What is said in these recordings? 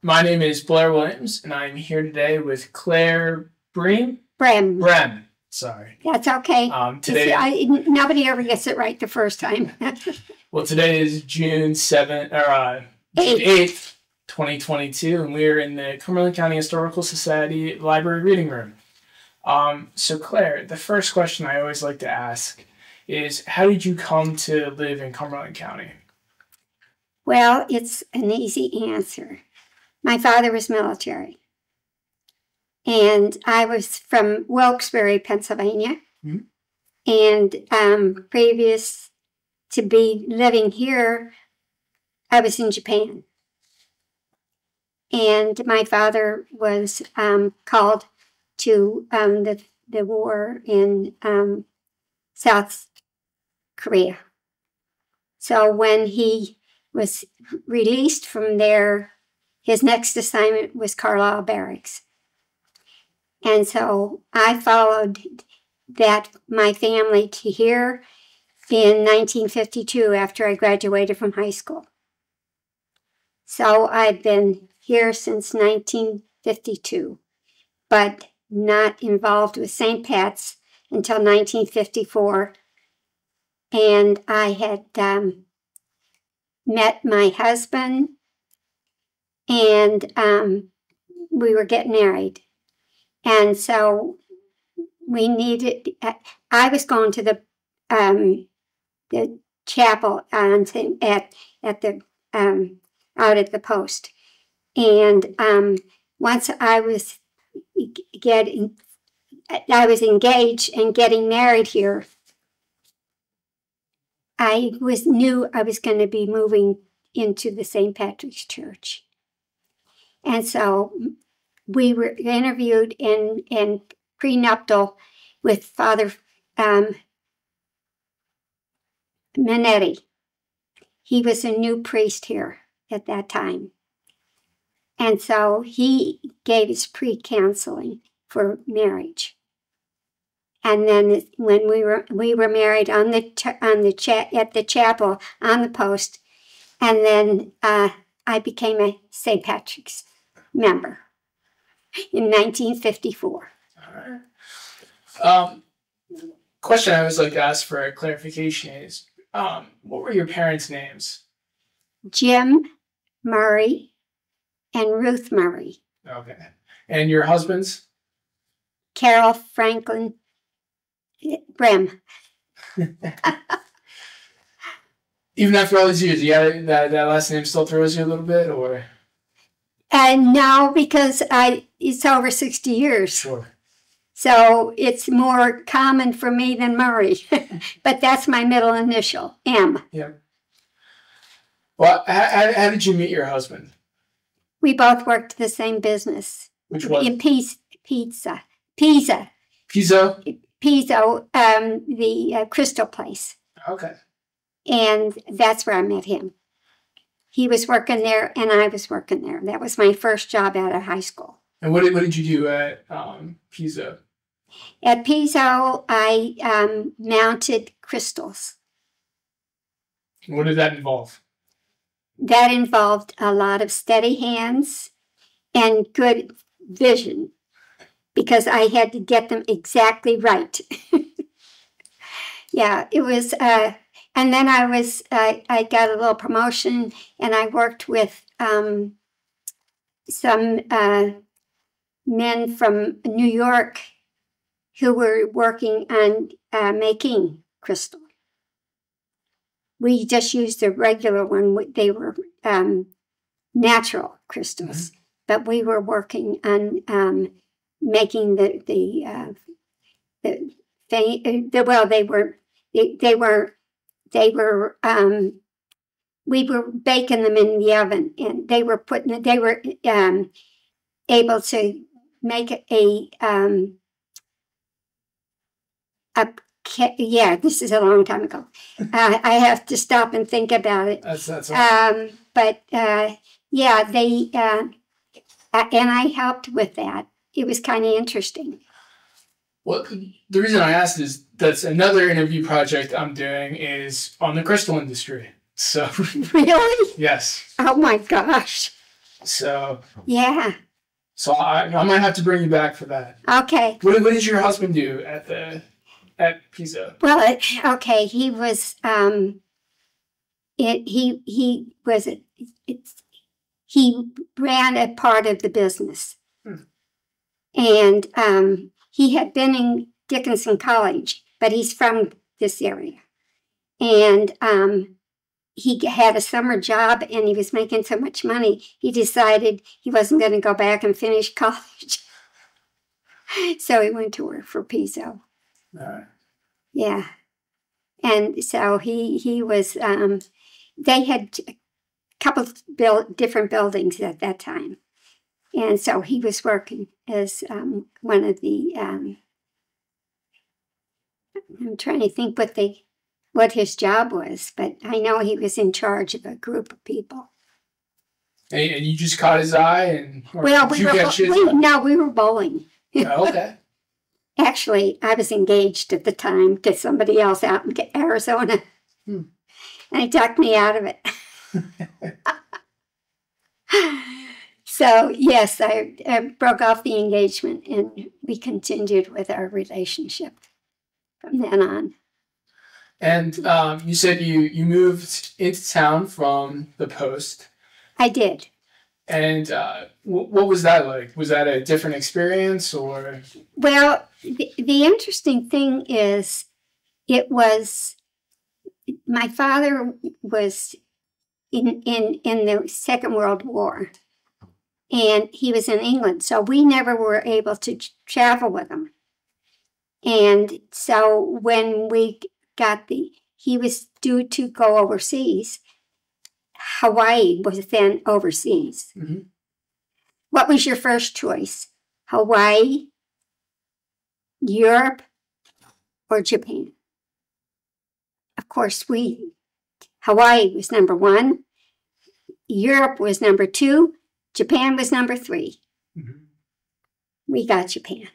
My name is Blair Williams, and I'm here today with Claire Brehm. Brehm. Sorry. That's okay. Nobody ever gets it right the first time. Well, today is June 8th, 2022, and we're in the Cumberland County Historical Society Library Reading Room. So Claire, the first question I always like to ask is, how did you come to live in Cumberland County? Well, it's an easy answer. My father was military, and I was from Wilkes-Barre, Pennsylvania. Mm-hmm. And previous to be living here, I was in Japan. And my father was called to the war in South Korea. So when he was released from there, his next assignment was Carlisle Barracks. And so I followed my family to here in 1952 after I graduated from high school. So I've been here since 1952, but not involved with St. Pat's until 1954. And I had met my husband, and we were getting married. And so we needed, I was going to the chapel out at the post. And once I was engaged and getting married here, I knew I was going to be moving into the St. Patrick's Church. And so we were interviewed in prenuptial with Father Minetti. He was a new priest here at that time. And so he gave us pre-counseling for marriage. And then when we were married at the chapel on the post, and then I became a St. Patrick's member in 1954. All right. Question I always like to ask for a clarification is, what were your parents' names? Jim Murray and Ruth Murray. Okay. And your husband's? Carol Franklin Brehm. Even after all these years, that last name still throws you a little bit, or? No, because it's over 60 years. Sure. So it's more common for me than Murray. But that's my middle initial, M. Yeah. Well, how did you meet your husband? We both worked the same business. Which one? In Pisa. Pizzo? Pizzo, the crystal place. Okay. And that's where I met him. He was working there, and I was working there. That was my first job out of high school. And what did you do at Pizzo? At Pizzo, I mounted crystals. What did that involve? That involved a lot of steady hands and good vision, because I had to get them exactly right. Yeah, it was, and then I got a little promotion, and I worked with some men from New York who were working on making crystal. We just used the regular one. They were natural crystals, mm-hmm. But we were working on making we were baking them in the oven, and they were able to make this is a long time ago. I have to stop and think about it. That's right. And I helped with that. It was kind of interesting. Well, the reason I asked is that's another interview project I'm doing is on the crystal industry. So really? Yes. Oh my gosh. So Yeah. so I might have to bring you back for that. Okay. What did your husband do at Pisa? Well, okay. He was he was he ran a part of the business, and he had been in Dickinson College, but he's from this area, and he had a summer job, and he was making so much money, he decided he wasn't going to go back and finish college. So he went to work for Piso. Yeah. And so he was, they had a couple of different buildings at that time. And so he was working as one of the, I'm trying to think what his job was, but I know he was in charge of a group of people. And you just caught his eye, well, we were bowling. Oh, okay. Actually, I was engaged at the time to somebody else out in Arizona, and he talked me out of it. So, yes, I broke off the engagement, and we continued with our relationship from then on. And you said you moved into town from the Post. I did. And what was that like? Was that a different experience, or? Well, the interesting thing is, it was, my father was in the Second World War, and he was in England, so we never were able to travel with him. And so when we got he was due to go overseas. Hawaii was then overseas. Mm-hmm. What was your first choice? Hawaii, Europe, or Japan? Of course, Hawaii was number 1, Europe was number 2, Japan was number 3. Mm-hmm. We got Japan.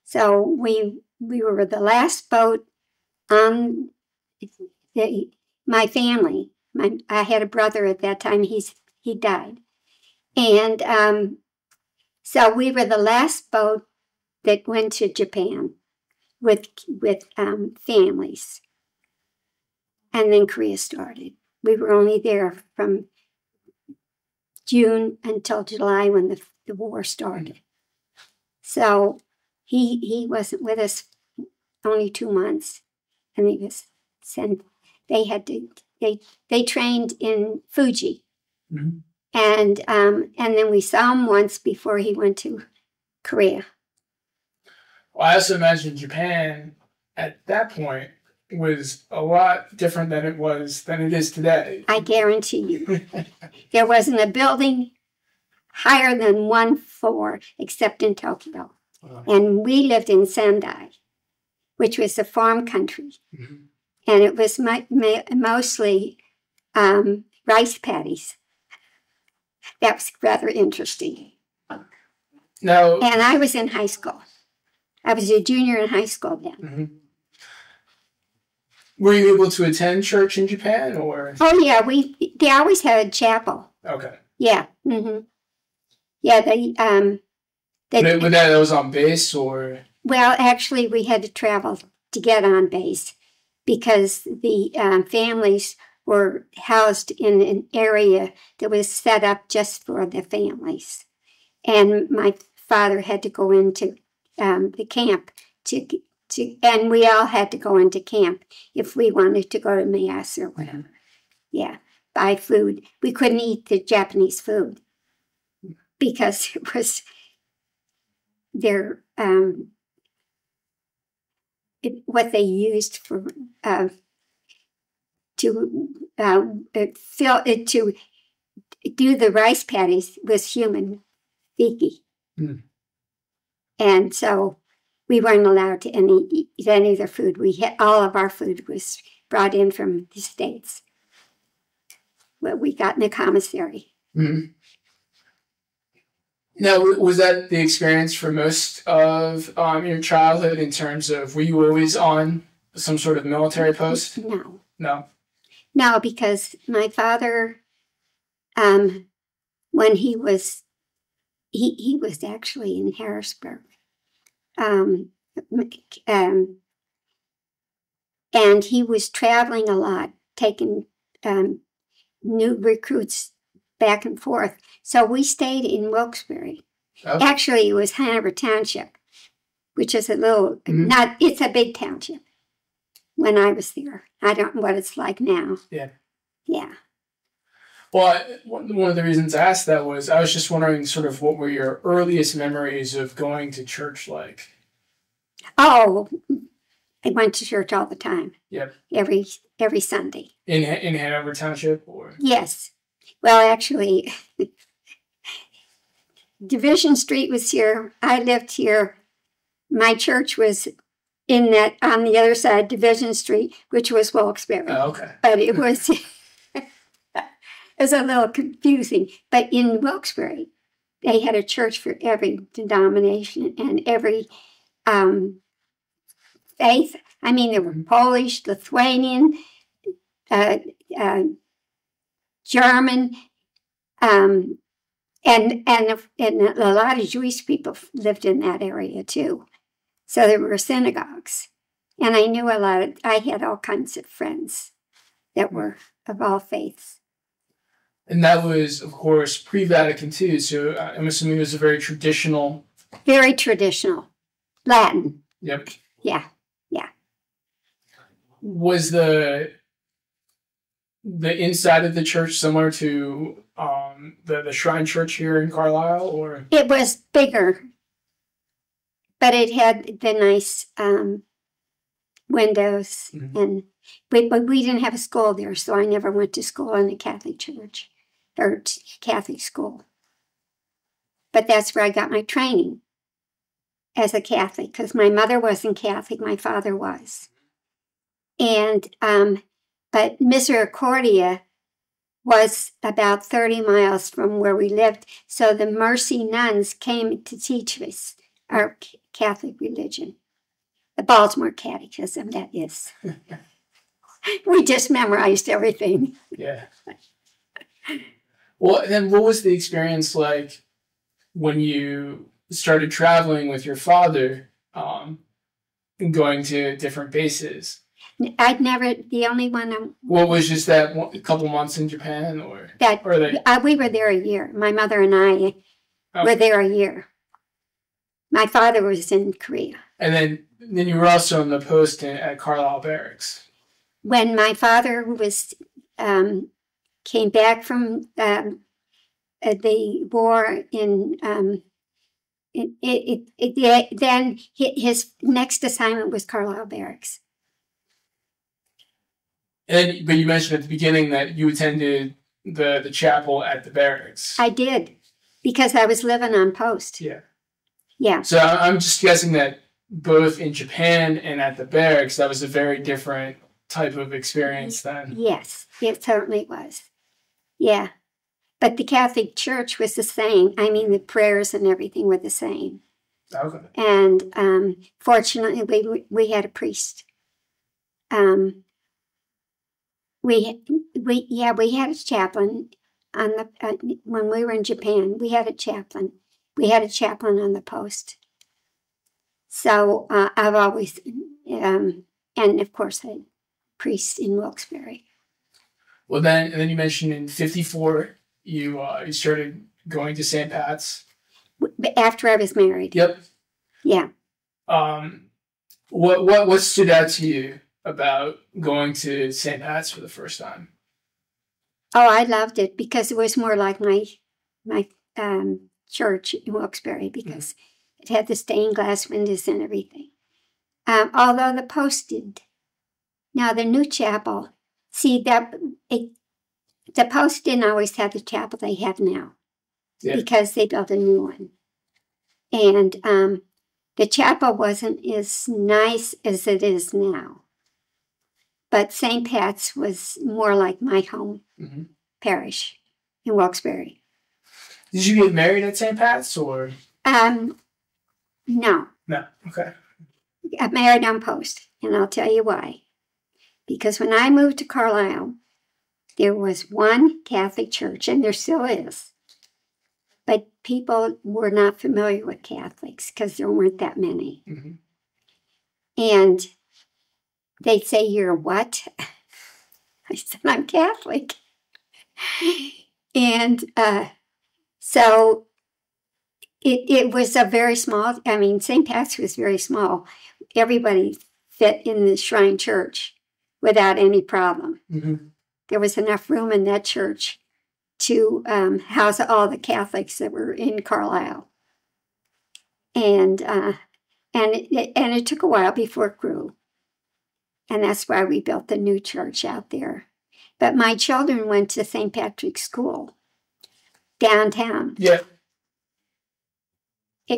So we were the last boat on my family. I had a brother at that time. He died, and so we were the last boat that went to Japan with families, and then Korea started. We were only there from June until July when the war started. So he wasn't with us only 2 months, and he was sent. They trained in Fuji, mm-hmm. and then we saw him once before he went to Korea. Well, I also imagine Japan at that point was a lot different than it is today. I guarantee you, there wasn't a building higher than 1 floor except in Tokyo, and we lived in Sendai, which was a farm country. Mm-hmm. And it was mostly rice paddies. That was rather interesting. No. And I was in high school. I was a junior in high school then. Mm-hmm. Were you able to attend church in Japan, or? Oh yeah, they always had a chapel. Okay. Yeah. Mm-hmm. Yeah, that was on base, or? Well, actually, we had to travel to get on base, because the families were housed in an area that was set up just for the families. And my father had to go into the camp and we all had to go into camp if we wanted to go to Mass or whatever. Mm-hmm. Yeah, buy food. We couldn't eat the Japanese food because it was what they used for to do the rice paddies was human feces. Mm. And so we weren't allowed to eat any of their food. All of our food was brought in from the States. What we got in the commissary. Mm-hmm. Now, was that the experience for most of your childhood in terms of, were you always on some sort of military post? No. No? No, because my father when he was actually in Harrisburg. Um, and he was traveling a lot, taking new recruits back and forth. So we stayed in Wilkes-Barre. Oh. Actually, it was Hanover Township, which is a little, it's a big township. When I was there, I don't know what it's like now. Yeah. Yeah. Well, one of the reasons I asked that was I was just wondering sort of what were your earliest memories of going to church like? Oh, I went to church all the time. Yep. Every Sunday. In Hanover Township, or? Yes. Well, actually, Division Street was here. I lived here. My church was on the other side, Division Street, which was Wilkes-Barre. Oh, okay. But it was a little confusing. But in Wilkes-Barre, they had a church for every denomination and every faith. I mean, there were Polish, Lithuanian, German, and a lot of Jewish people lived in that area too. So there were synagogues, and I knew I had all kinds of friends that were of all faiths. And that was, of course, pre-Vatican II, so I'm assuming it was a very traditional. Very traditional. Latin. Yep. Yeah, yeah. Was the inside of the church similar to the Shrine Church here in Carlisle, or? It was bigger, but it had the nice windows, and but we didn't have a school there, so I never went to school in a Catholic church or Catholic school. But that's where I got my training as a Catholic, because my mother wasn't Catholic, my father was. And but Misericordia was about 30 miles from where we lived, so the Mercy nuns came to teach us our Catholic religion. The Baltimore Catechism, that is. We just memorized everything. Yeah. Well, then what was the experience like when you started traveling with your father, and going to different bases? I'd never, the only one. What was just that a couple months in Japan, or? We were there a year. My mother and I were there a year. My father was in Korea. And then you were also on the post at Carlisle Barracks. When my father was came back from the war then his next assignment was Carlisle Barracks. But you mentioned at the beginning that you attended the chapel at the barracks. I did, because I was living on post. Yeah. Yeah. So I'm just guessing that both in Japan and at the barracks, that was a very different type of experience then. Yes, it certainly was. Yeah. But the Catholic Church was the same. I mean, the prayers and everything were the same. Okay. And fortunately, we had a priest. We had a chaplain on the when we were in Japan. We had a chaplain. We had a chaplain on the post. So I've always, and of course, a priest in Wilkes-Barre. Well, then you mentioned in '54 you started going to St. Pat's. After I was married. Yep. Yeah. What stood out to you about going to St. Pat's for the first time? Oh, I loved it because it was more like my church in Wilkes-Barre, because it had the stained glass windows and everything. Although the post did. Now the new chapel, the post didn't always have the chapel they have now, because they built a new one. And the chapel wasn't as nice as it is now. But St. Pat's was more like my home parish in Wilkes-Barre. Did you get married at St. Pat's, or? No. No, okay. I got married on post, and I'll tell you why. Because when I moved to Carlisle, there was one Catholic church, and there still is, but people were not familiar with Catholics because there weren't that many. Mm-hmm. And they'd say, "You're what?" I said, "I'm Catholic." And so it was a very small, I mean, St. Pat's was very small. Everybody fit in the Shrine Church without any problem. Mm-hmm. There was enough room in that church to house all the Catholics that were in Carlisle. And it took a while before it grew. And that's why we built the new church out there. But my children went to St. Patrick's School downtown. Yeah.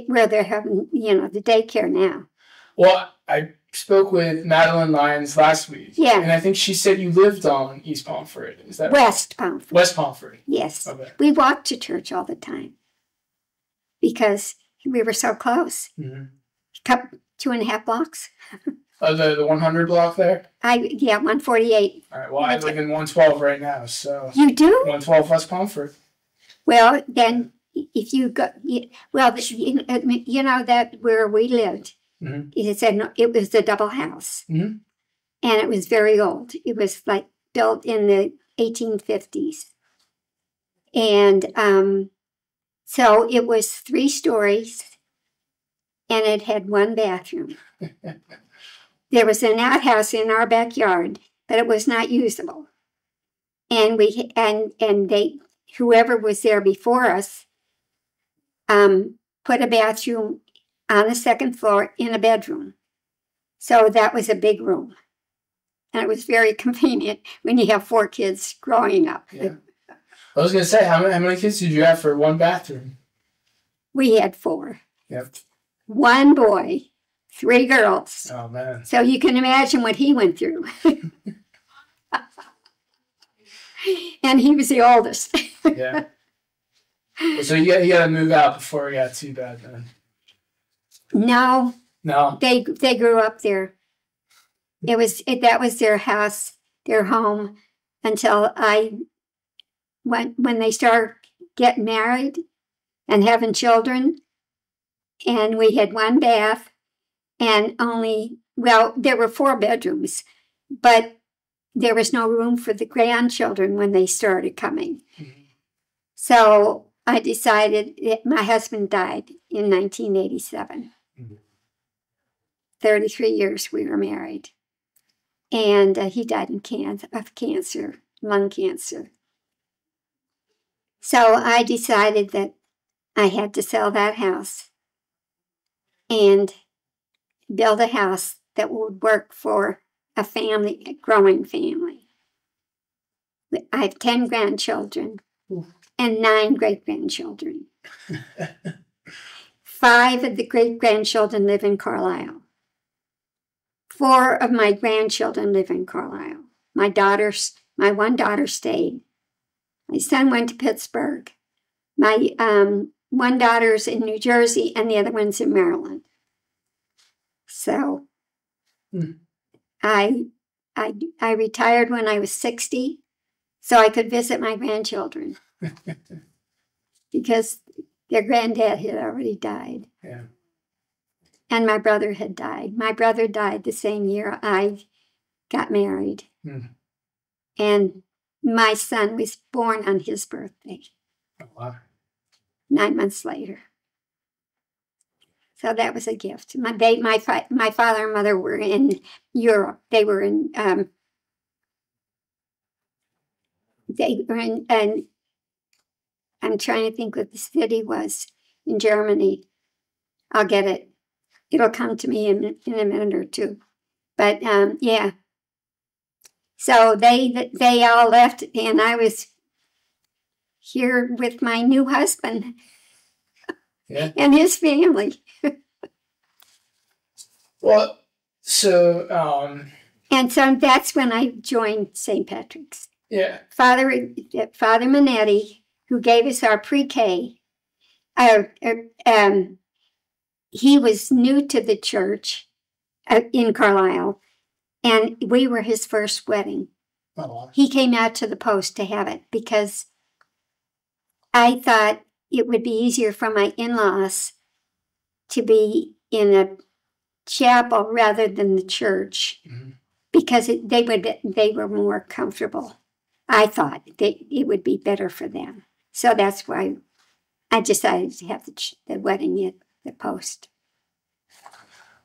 Where they're having, the daycare now. Well, I spoke with Madeline Lyons last week. Yeah. And I think she said you lived on East Pomfret. Is that West Pomfret. West Pomfret. Yes. Okay. We walked to church all the time because we were so close. Mm-hmm. 2.5 blocks. Oh, the 100 block there? 148. All right. Well, I live in 112 right now, so. You do? 112 West Pomfret. Well, then if you go, that where we lived, mm-hmm. it was a double house. Mm-hmm. And it was very old. It was like built in the 1850s. And so it was 3 stories and it had 1 bathroom. There was an outhouse in our backyard, but it was not usable. And whoever was there before us put a bathroom on the 2nd floor in a bedroom. So that was a big room. And it was very convenient when you have 4 kids growing up. Yeah. I was going to say, how many kids did you have for 1 bathroom? We had 4. Yep. 1 boy, 3 girls. Oh, man. So you can imagine what he went through. And he was the oldest. Yeah. So you got to move out before it got too bad then. No. No. They grew up there. That was their house, their home, until when they started getting married and having children, and we had 1 bath and there were 4 bedrooms, but there was no room for the grandchildren when they started coming. Mm-hmm. So I decided my husband died in 1987. Mm-hmm. 33 years we were married. And he died of cancer, lung cancer. So I decided that I had to sell that house and build a house that would work for a growing family. I have 10 grandchildren and 9 great-grandchildren. 5 of the great-grandchildren live in Carlisle. 4 of my grandchildren live in Carlisle. My 1 daughter stayed. My son went to Pittsburgh. My 1 daughter's in New Jersey and the other one's in Maryland. So I retired when I was 60 so I could visit my grandchildren because their granddad had already died. Yeah. And my brother had died. My brother died the same year I got married. Mm. And my son was born on his birthday. Oh, wow. 9 months later. So that was a gift. My father and mother were in Europe. They were in, and I'm trying to think what the city was in Germany. I'll get it. It'll come to me in a minute or 2. But, yeah. So they all left, and I was here with my new husband. Yeah. And his family. Well, so... And so that's when I joined St. Patrick's. Yeah. Father Minetti, who gave us our pre-K, he was new to the church in Carlisle, and we were his first wedding. Oh. He came out to the post to have it because I thought it would be easier for my in-laws to be in a chapel rather than the church, because they were more comfortable. I thought it would be better for them. So that's why I decided to have the wedding at the post.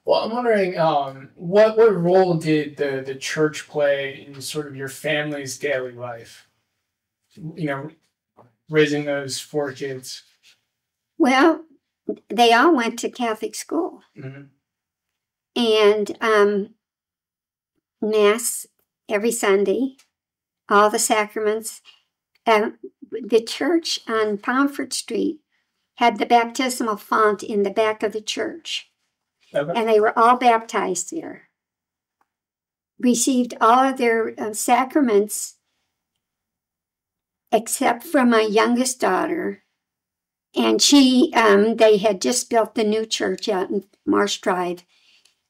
Well, I'm wondering, what role did the church play in sort of your family's daily life? You know, raising those 4 kids. Well, they all went to Catholic school. And Mass every Sunday, all the sacraments. The church on Pomfret Street had the baptismal font in the back of the church. Okay. And they were all baptized there. Received all of their sacraments except for my youngest daughter. And they had just built the new church out in Marsh Drive.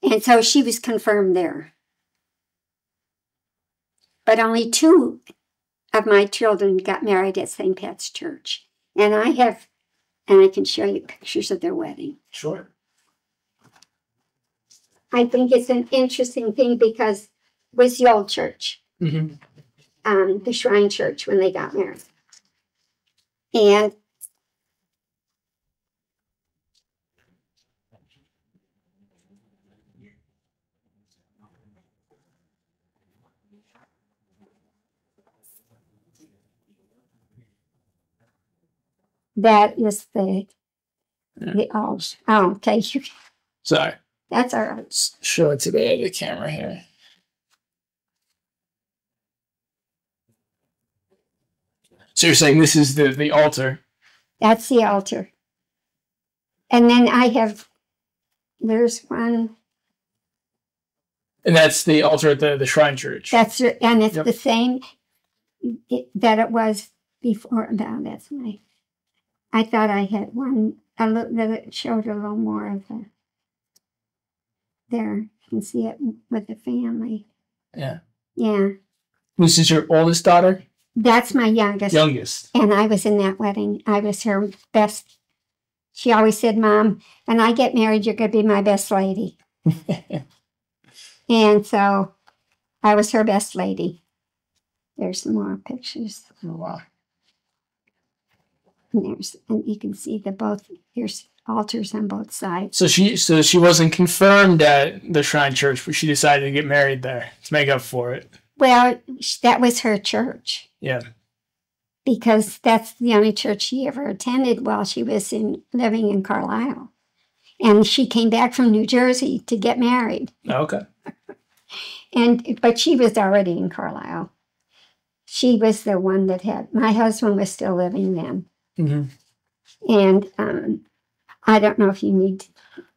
And so she was confirmed there. But only 2 of my children got married at St. Pat's Church. And I can show you pictures of their wedding. Sure. I think it's an interesting thing because it was the old church, the Shrine Church, when they got married. And that is the old. Oh, okay. Sorry. That's all right. Show it to the camera here. So you're saying this is the altar? That's the altar. And then there's one. And that's the altar at the Shrine Church? And it's the same that it was before. That's I thought I had one that showed a little more of the. There, you can see it with the family. Yeah. Yeah. This is your oldest daughter? That's my youngest. Youngest. And I was in that wedding. I was her best. She always said, Mom, when I get married, you're going to be my best lady. And so I was her best lady. There's some more pictures. Oh, wow. And you can see there's altars on both sides. So she wasn't confirmed at the Shrine Church, but she decided to get married there to make up for it. Well, that was her church. Yeah. Because that's the only church she ever attended while she was living in Carlisle. And she came back from New Jersey to get married. Okay. But she was already in Carlisle. She was the one that my husband was still living then. And I don't know if you need to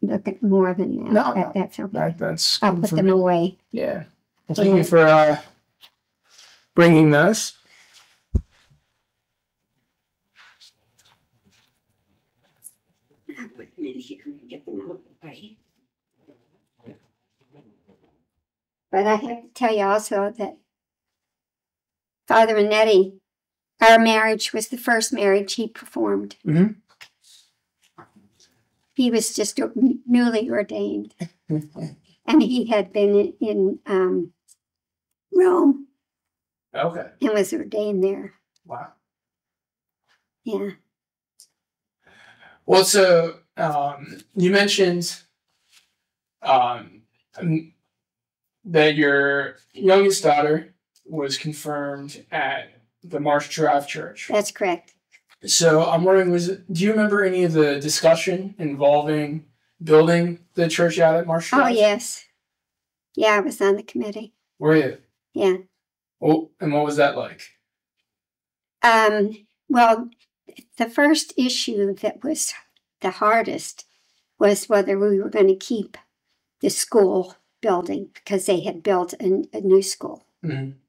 look at more than that. No, that's okay. That's I'll put them away. Yeah. Well, thank you for bringing this. I'll put them in here and get them out of the way. But I have to tell you also that Father Minetti, our marriage was the first marriage he performed. He was just newly ordained. And he had been in Rome. Okay. And was ordained there. Wow. Yeah. Well, so you mentioned that your youngest daughter was confirmed at the Marsh Drive Church. That's correct. So I'm wondering, do you remember any of the discussion involving building the church out at Marsh Drive? Oh, yes. Yeah, I was on the committee. Were you? Yeah. Oh, and what was that like? Well, the first issue that was the hardest was whether we were going to keep the school building because they had built a new school. And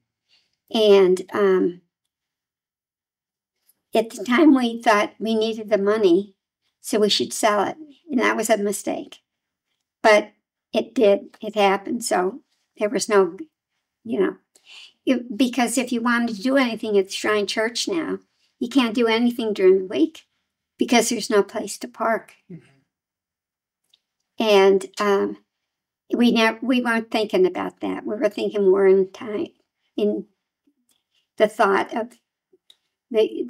at the time we thought we needed the money, so we should sell it. And that was a mistake. But it happened. So there was no, because if you wanted to do anything at the Shrine Church now, you can't do anything during the week because there's no place to park. Mm-hmm. And we weren't thinking about that. We were thinking more in the thought of the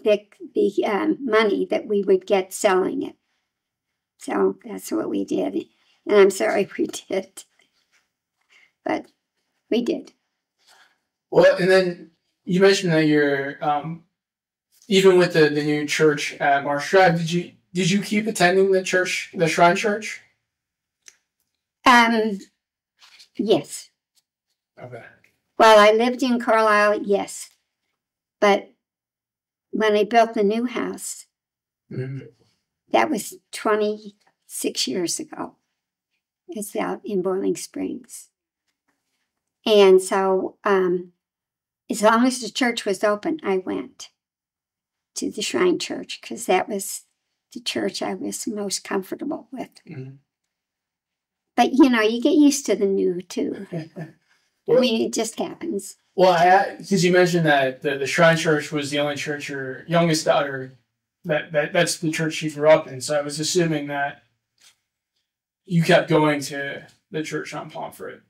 money that we would get selling it. So that's what we did. And I'm sorry we did. But we did. Well, and then you mentioned that you're, even with the new church at Marsh Drive, did you keep attending the church, the Shrine Church? Yes. Okay. While I lived in Carlisle, yes. But when I built the new house, Mm-hmm. that was 26 years ago. It's out in Boiling Springs. And so as long as the church was open, I went to the Shrine Church because that was the church I was most comfortable with. Mm-hmm. But, you know, you get used to the new, too. Well, I mean, it just happens. Well, because you mentioned that the Shrine Church was the only church your youngest daughter, that's the church she grew up in. So I was assuming that you kept going to the church on Pomfret.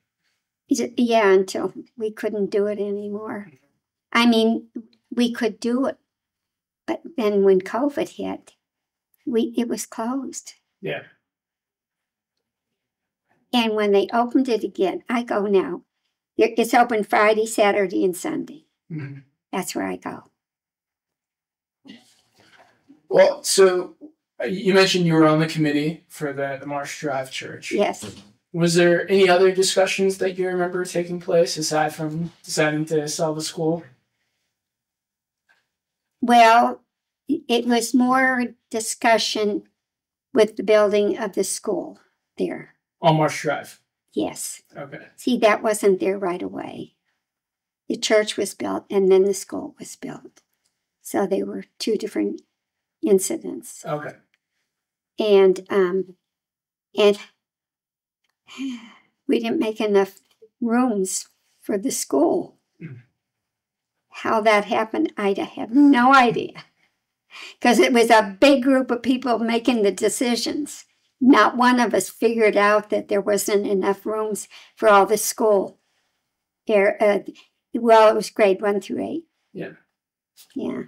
Yeah, until we couldn't do it anymore. I mean, we could do it, but then when COVID hit, it was closed. Yeah. And when they opened it again, I go now. It's open Friday, Saturday, and Sunday. Mm-hmm. That's where I go. Well, so you mentioned you were on the committee for the Marsh Drive Church. Yes. Was there any other discussions that you remember taking place aside from deciding to sell the school? Well, it was more discussion with the building of the school there. On Marsh Drive? Yes. Okay. See, that wasn't there right away. The church was built and then the school was built. So they were two different incidents. Okay. And we didn't make enough rooms for the school. Mm. How that happened, I have no idea. Because it was a big group of people making the decisions. Not one of us figured out that there wasn't enough rooms for all the school. Well, it was grade 1 through 8. Yeah. Yeah.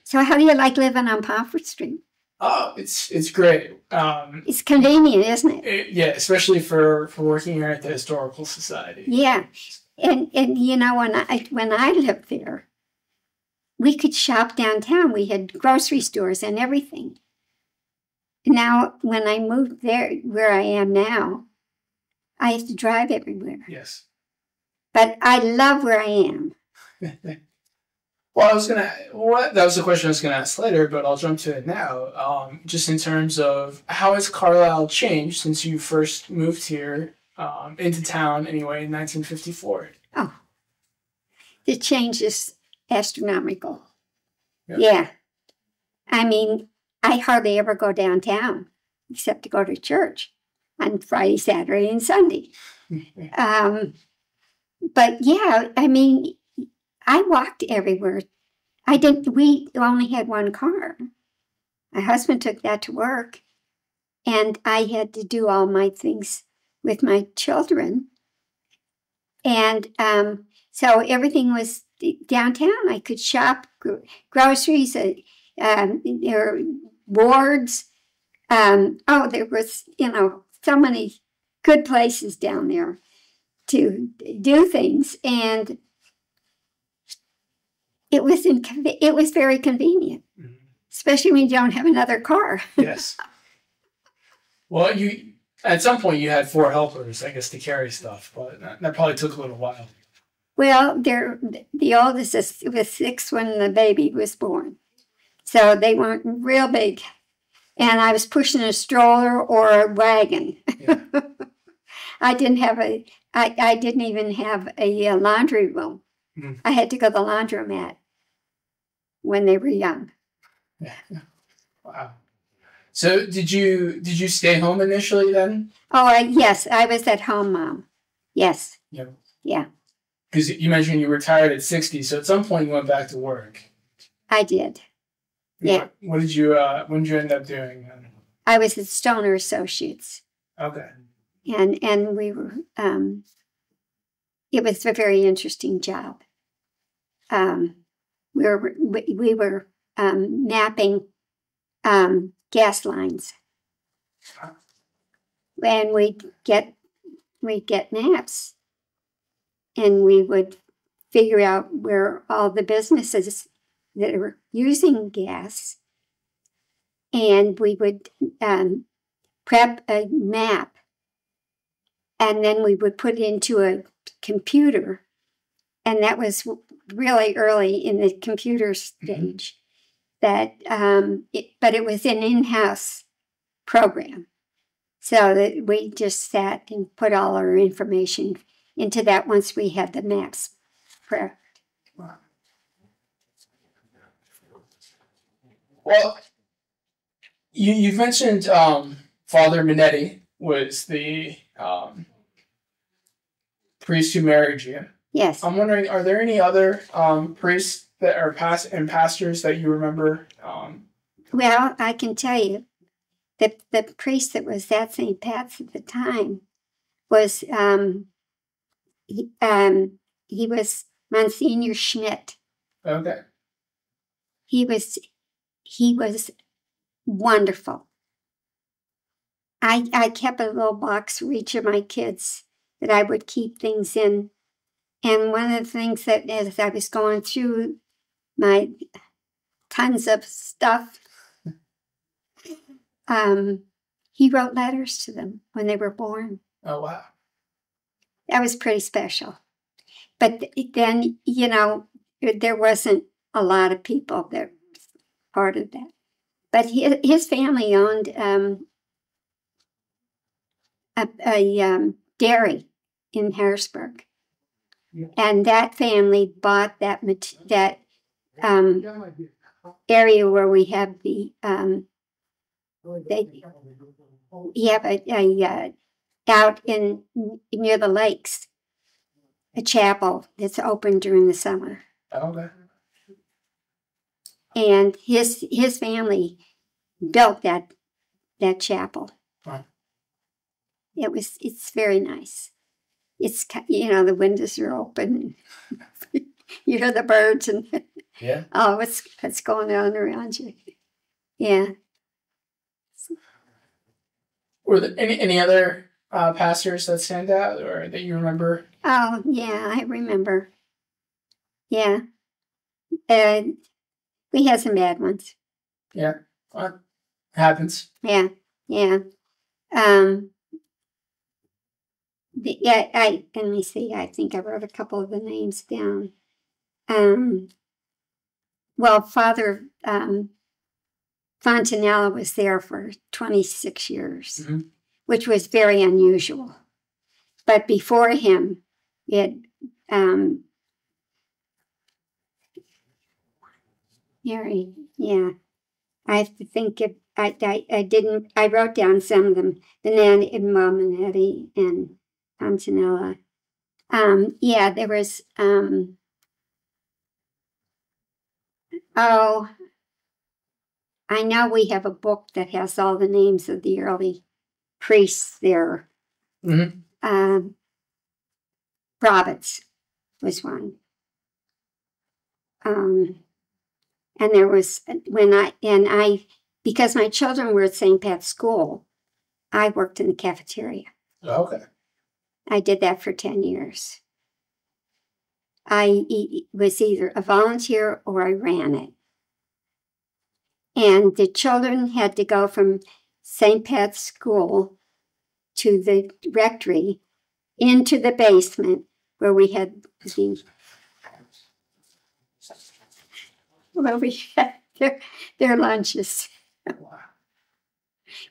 So how do you like living on Pomfret Street? Oh, it's great. It's convenient, isn't it? Yeah, especially for working here at the Historical Society. Yeah. And you know, when I lived there, we could shop downtown. We had grocery stores and everything. Now, when I moved there, where I am now, I have to drive everywhere. Yes. But I love where I am. Well, that was the question I was going to ask later, but I'll jump to it now. Just in terms of how has Carlisle changed since you first moved here into town, anyway, in 1954? Oh, the change is astronomical. Yep. Yeah. I mean, I hardly ever go downtown except to go to church on Friday, Saturday, and Sunday. But yeah, I mean, I walked everywhere. We only had one car. My husband took that to work, and I had to do all my things with my children. And so everything was downtown. I could shop groceries, there were wards. There was, so many good places down there to do things. And it was very convenient, mm-hmm. especially when you don't have another car. Yes. Well, at some point you had 4 helpers, I guess, to carry stuff, but that probably took a little while. Well, the oldest was 6 when the baby was born, so they weren't real big, and I was pushing a stroller or a wagon. Yeah. I didn't even have a laundry room. Mm-hmm. I had to go to the laundromat when they were young. Yeah. Wow. So did you stay home initially then? Oh, yes, I was at home, Mom. Yes. Yep. Yeah. Because you mentioned you retired at 60, so at some point you went back to work. I did. Yeah. What did you when did you end up doing then? I was at Stoner Associates. Okay. And we were it was a very interesting job. We were mapping gas lines, and we'd get maps, and we would figure out where all the businesses that were using gas, and we would prep a map, and then we would put it into a computer, and that was really early in the computer stage. That, but it was an in-house program, so that we just sat and put all our information into that once we had the maps prepped. Well, you've mentioned Father Minetti was the priest who married you. Yes. I'm wondering, are there any other priests that are pastors that you remember? Well, I can tell you that the priest that was at St. Pat's at the time was he was Monsignor Schmidt. Okay. He was wonderful. I kept a little box for each of my kids that I would keep things in. And one of the things that as I was going through my tons of stuff, he wrote letters to them when they were born. Oh, wow. That was pretty special. But then, you know, there wasn't a lot of people that were part of that. But his family owned a dairy in Harrisburg. Yeah. And that family bought that area where we have the out in near the lakes, a chapel that's open during the summer. Okay. And his family built that chapel. Wow. It's very nice. It's, you know, the windows are open. You hear the birds and yeah. Oh, what's going on around you? Yeah. Were there any other pastors that stand out or that you remember? Oh, yeah, I remember. Yeah. We had some bad ones. Yeah. Well, happens. Yeah. Yeah. Let me see. I think I wrote a couple of the names down. Well, Father Fontanella was there for 26 years, which was very unusual. But before him, it Mary, yeah. I have to think if I wrote down some of them. Minetti and Fontanella. Yeah, there was oh, I know we have a book that has all the names of the early priests there. Roberts was one. And there was because my children were at St. Pat's School, I worked in the cafeteria. Okay. I did that for 10 years. I was either a volunteer or I ran it. And the children had to go from St. Pat's School to the rectory into the basement where we had their lunches. Wow.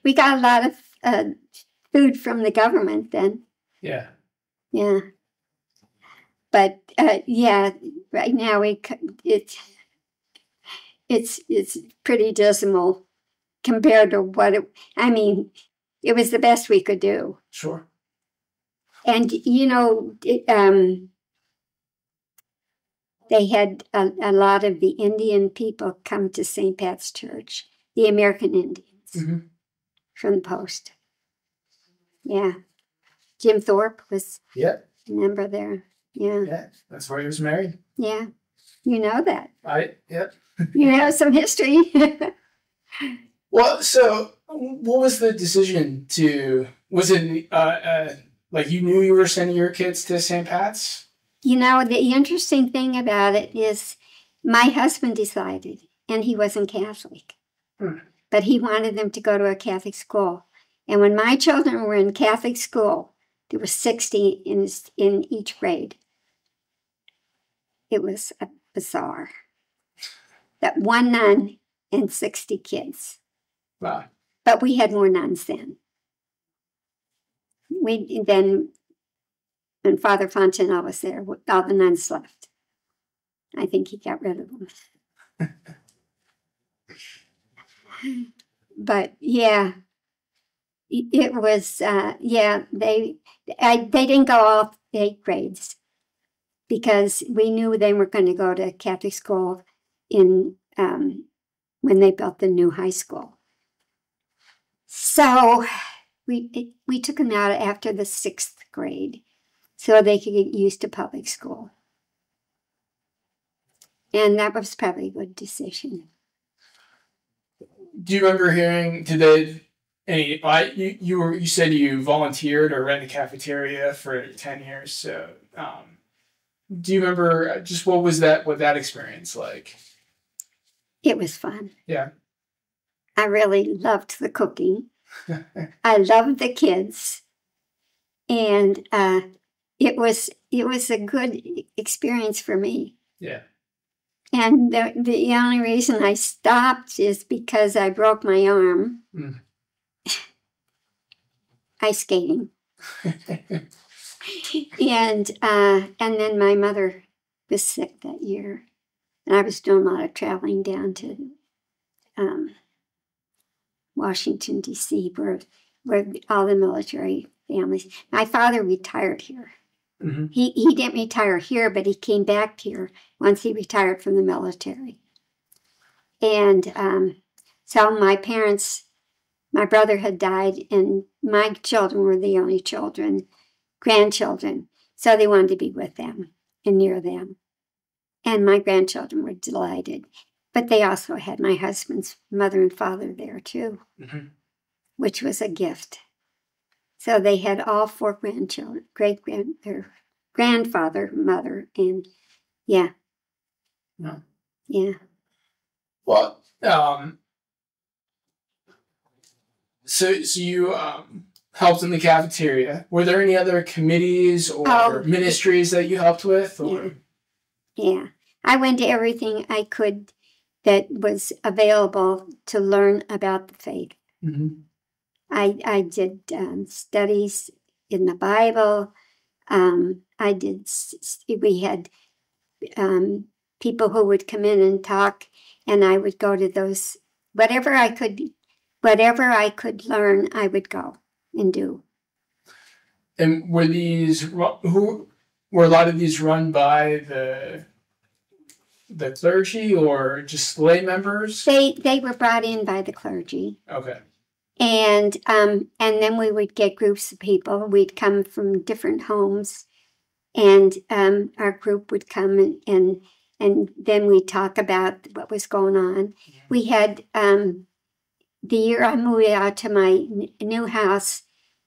We got a lot of food from the government then. Yeah. Yeah. But yeah, right now it's pretty dismal compared to what it was the best we could do. Sure. And you know, they had a lot of the Indian people come to St. Pat's Church, the American Indians from the post. Yeah. Jim Thorpe was a member there. Yeah. Yeah, that's where he was married. Yeah. You know that. Yep. You have some history. Well, so what was the decision to, was it like you knew you were sending your kids to St. Pat's? You know, the interesting thing about it is my husband decided, and he wasn't Catholic, but he wanted them to go to a Catholic school. And when my children were in Catholic school, there were 60 in each grade. It was bizarre. That one nun and 60 kids. Wow. But we had more nuns then. When Father Fontenelle was there, all the nuns left. I think he got rid of them. But yeah, it was, they didn't go off 8 grades because we knew they were going to go to Catholic school when they built the new high school. So we took them out after the 6th grade so they could get used to public school. And that was probably a good decision. Do you remember hearing, you said you volunteered or ran the cafeteria for 10 years. So do you remember just what that experience like? It was fun. Yeah. I really loved the cooking. I loved the kids. And it was a good experience for me. Yeah. And the only reason I stopped is because I broke my arm ice skating. And then my mother was sick that year. And I was doing a lot of traveling down to Washington, D.C., where all the military families. My father retired here. Mm-hmm. He didn't retire here, but he came back here once he retired from the military. And so my brother had died, and my children were the only grandchildren. So they wanted to be with them and near them. And my grandchildren were delighted. But they also had my husband's mother and father there too, which was a gift. So they had all 4 grandchildren, their grandfather, mother, and yeah. Well, so you helped in the cafeteria. Were there any other committees or ministries that you helped with? Or? Yeah. I went to everything I could that was available to learn about the faith. Mm-hmm. I did studies in the Bible. We had people who would come in and talk, and I would go to those. Whatever I could learn, I would go and do. And were a lot of these run by the clergy or just lay members? They were brought in by the clergy. Okay. And then we would get groups of people. We'd come from different homes, and our group would come and then we'd talk about what was going on. We had the year I moved out to my new house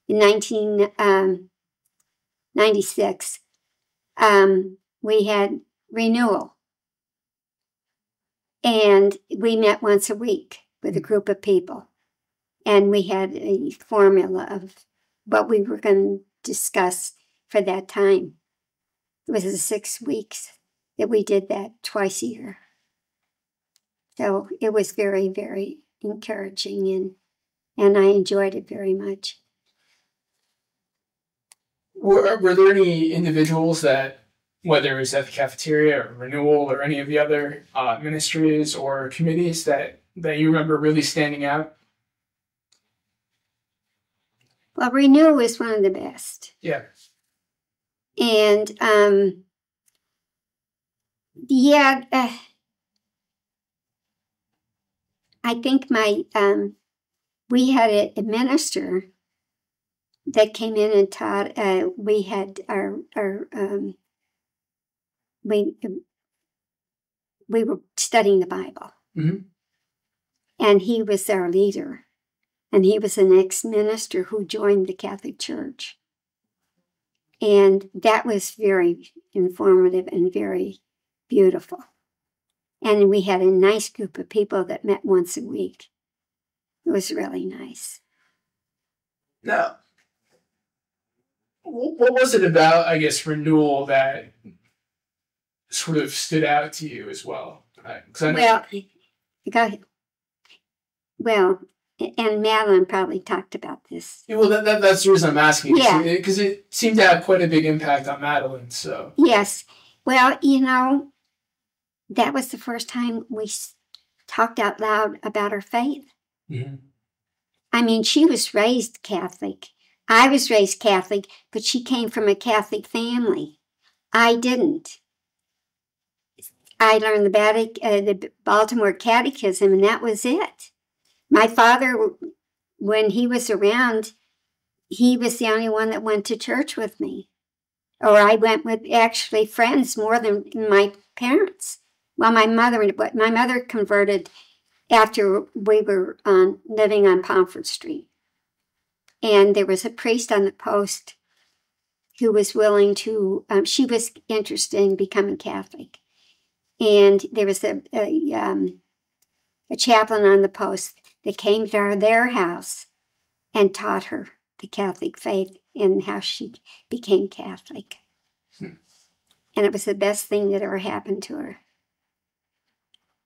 in 1996. We had renewal, and we met once a week with a group of people. And we had a formula of what we were going to discuss for that time. It was the 6 weeks that we did that twice a year. So it was very, very encouraging, and I enjoyed it very much. Were there any individuals that, whether it was at the cafeteria or renewal or any of the other ministries or committees that you remember really standing out? Well, Renew is one of the best. Yeah. And Yeah, I think we had a minister that came in and taught. We had we were studying the Bible, and he was our leader, and he was an ex-minister who joined the Catholic Church, and that was very informative and very beautiful. And we had a nice group of people that met once a week. It was really nice. Now, what was it about, I guess, renewal that sort of stood out to you as well? Well, go ahead. Well, and Madeline probably talked about this. Yeah, well, that's the reason I'm asking. Yeah. Because it seemed to have quite a big impact on Madeline, so. Yes. Well, you know, that was the first time we talked out loud about our faith. Mm-hmm. I mean, she was raised Catholic. I was raised Catholic, but she came from a Catholic family. I didn't. I learned the Baltimore Catechism, and that was it. My father, when he was around, he was the only one that went to church with me. Or I went with actually friends more than my parents. Well, my mother converted after we were living on Pomfret Street. And there was a priest on the post who was willing to, she was interested in becoming Catholic. And there was a chaplain on the post that came to their house and taught her the Catholic faith and how she became Catholic. And it was the best thing that ever happened to her.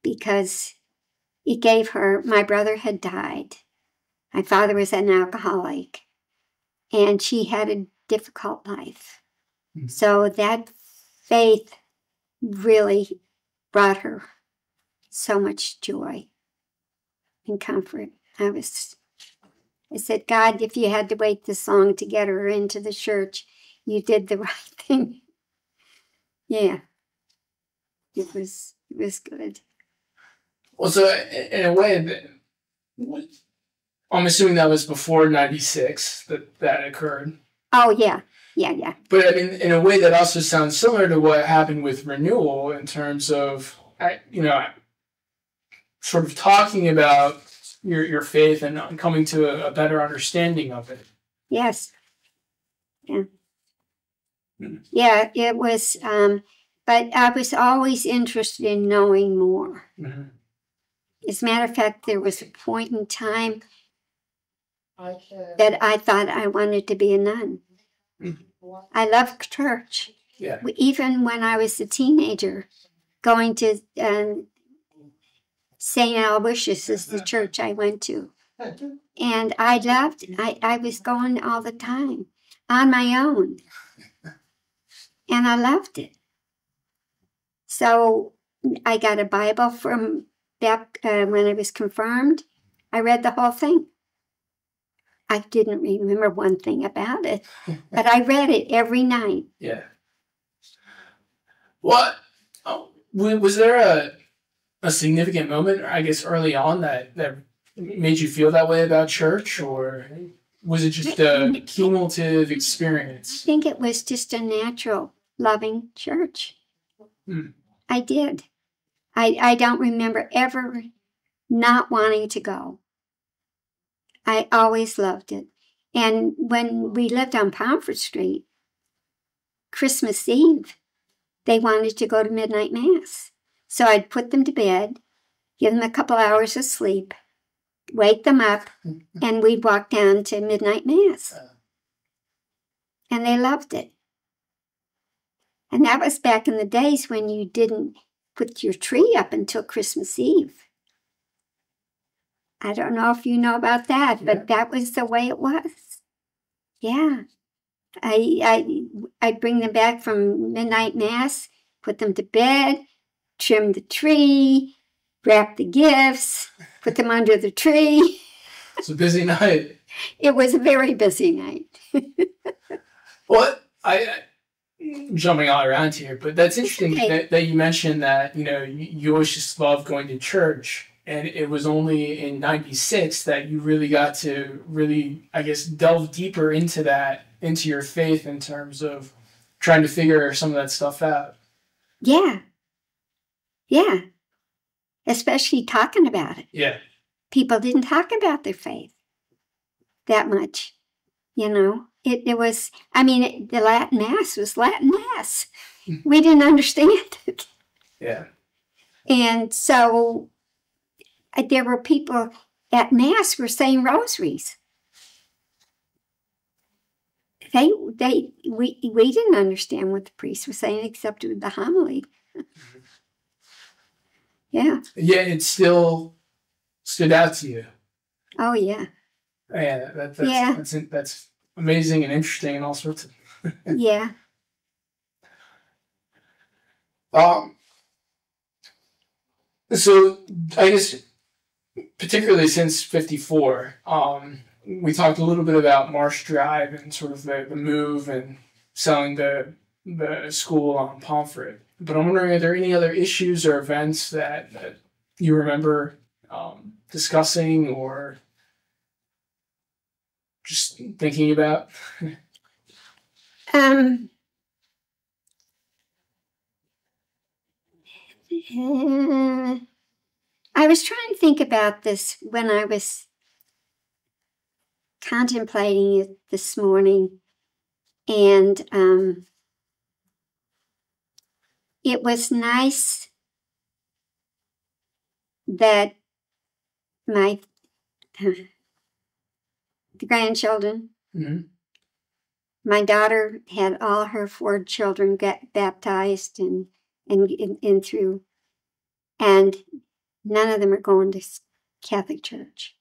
Because it gave her, my brother had died. My father was an alcoholic. And she had a difficult life. So that faith really brought her so much joy and comfort. I said, God, if you had to wait this long to get her into the church, you did the right thing. Yeah. It was good. Well, so in a way, I'm assuming that was before 96 that occurred. Oh, yeah. Yeah. But I mean, in a way that also sounds similar to what happened with renewal in terms of, sort of talking about your faith and coming to a better understanding of it. Yes. Yeah. Yeah, it was, but I was always interested in knowing more. Mm-hmm. As a matter of fact, there was a point in time that I thought I wanted to be a nun. Mm-hmm. I loved church. Yeah. Even when I was a teenager, going to St. Aloysius is the church I went to. And I loved it. I was going all the time on my own. And I loved it. So I got a Bible from back when I was confirmed. I read the whole thing. I didn't remember one thing about it, but I read it every night. Yeah. What? Was there a significant moment, I guess, early on that made you feel that way about church, or was it just a cumulative experience? I think it was just a natural, loving church. I did. I don't remember ever not wanting to go. I always loved it. And when we lived on Pomfret Street, Christmas Eve, they wanted to go to midnight mass. So I'd put them to bed, give them a couple hours of sleep, wake them up, and we'd walk down to midnight mass. And they loved it. And that was back in the days when you didn't put your tree up until Christmas Eve. I don't know if you know about that, but that was the way it was. Yeah. I'd bring them back from midnight mass, put them to bed, trim the tree, wrap the gifts, put them under the tree. It's a busy night. It was a very busy night. Well, jumping all around here, but that's interesting Okay. that you mentioned that, you always just loved going to church. And it was only in 96 that you really got to really, I guess, delve deeper into that, into your faith in terms of trying to figure some of that stuff out. Yeah. Yeah. Especially talking about it. Yeah. People didn't talk about their faith that much. It was, the Latin Mass was Latin Mass. We didn't understand it. Yeah. And so there were people at Mass were saying rosaries. We didn't understand what the priest was saying except with the homily. Yeah. Yeah, it still stood out to you. Oh, yeah. Yeah, that's amazing and interesting and all sorts of. Yeah. So I guess particularly since '54, we talked a little bit about Marsh Drive and sort of the move and selling the school on Pomfret. But I'm wondering, are there any other issues or events that you remember discussing or just thinking about? I was trying to think about this when I was contemplating it this morning, and it was nice that my the grandchildren, my daughter had all her 4 children get baptized and through, and none of them are going to Catholic Church.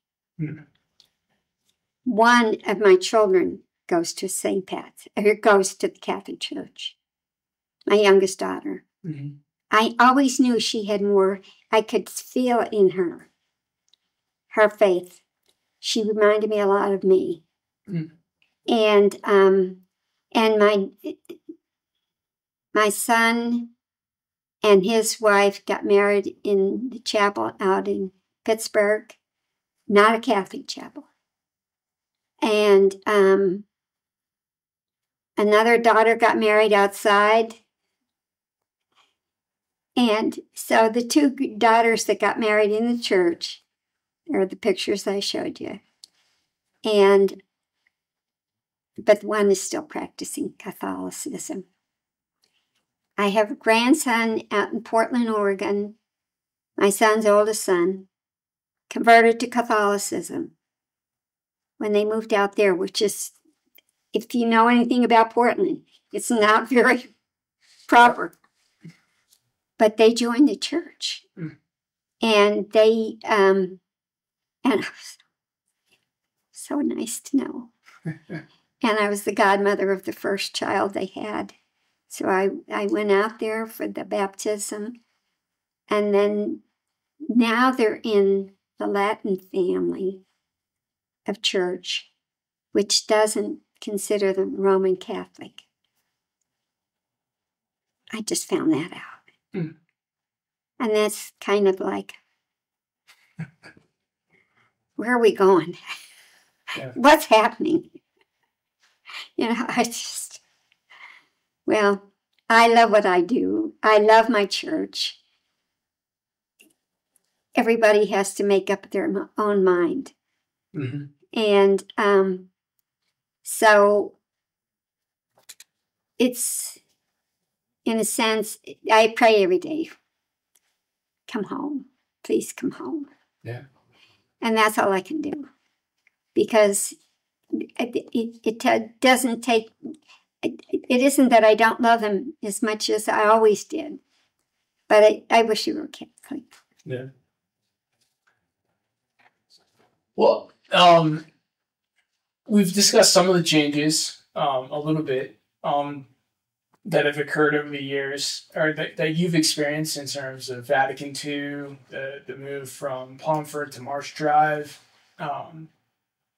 One of my children goes to St. Pat's, or goes to the Catholic Church. My youngest daughter. I always knew she had more. I could feel it in her faith. She reminded me a lot of me. And my son and his wife got married in the chapel out in Pittsburgh, not a Catholic chapel. And another daughter got married outside. And so the 2 daughters that got married in the church are the pictures I showed you. But one is still practicing Catholicism. I have a grandson out in Portland, Oregon, my son's oldest son, converted to Catholicism when they moved out there, which is, if you know anything about Portland, it's not very proper. But they joined the church. And they, and it was so nice to know. And I was the godmother of the first child they had. So I went out there for the baptism. And then now they're in the Latin family of church, which doesn't consider them Roman Catholic. I just found that out. And that's kind of like, where are we going? Yeah. What's happening? I love what I do. I love my church. Everybody has to make up their own mind. And so it's, in a sense, I pray every day. Come home. Please come home. Yeah. And that's all I can do. Because it doesn't take, it isn't that I don't love them as much as I always did. But I wish you were Catholic. Yeah. Well, we've discussed some of the changes a little bit that have occurred over the years, or that you've experienced in terms of Vatican II, the move from Pomfret to Marsh Drive,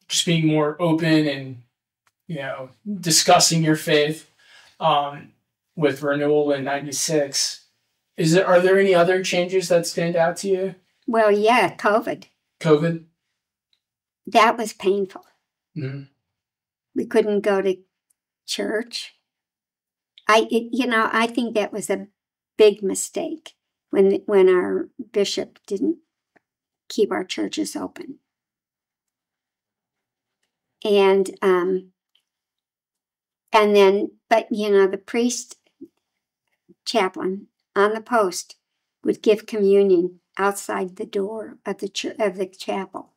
just being more open and discussing your faith. with renewal in '96. Are there any other changes that stand out to you? Well, yeah, COVID. COVID? That was painful. Mm-hmm. We couldn't go to church. I think that was a big mistake when our bishop didn't keep our churches open. And then, but the priest chaplain on the post would give communion outside the door of the chapel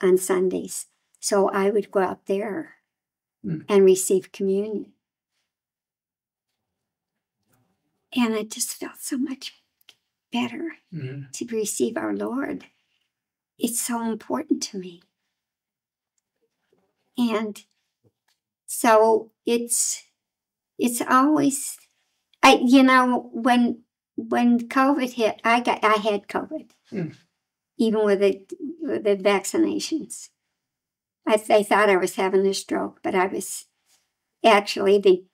on Sundays. So I would go out there and receive communion. And it just felt so much better to receive our Lord. It's so important to me. And so it's always, when COVID hit, I had COVID, even with the vaccinations. They thought I was having a stroke, but I was actually, they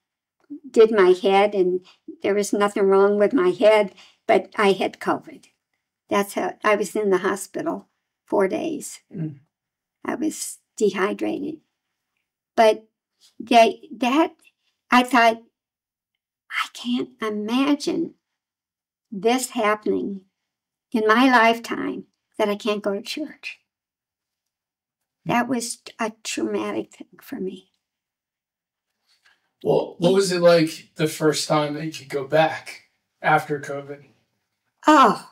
did my head, and there was nothing wrong with my head, but I had COVID. That's how I was in the hospital 4 days. I was dehydrated. But I thought, I can't imagine this happening in my lifetime, that I can't go to church. That was a traumatic thing for me. Well, what was it like the first time that you could go back after COVID? Oh,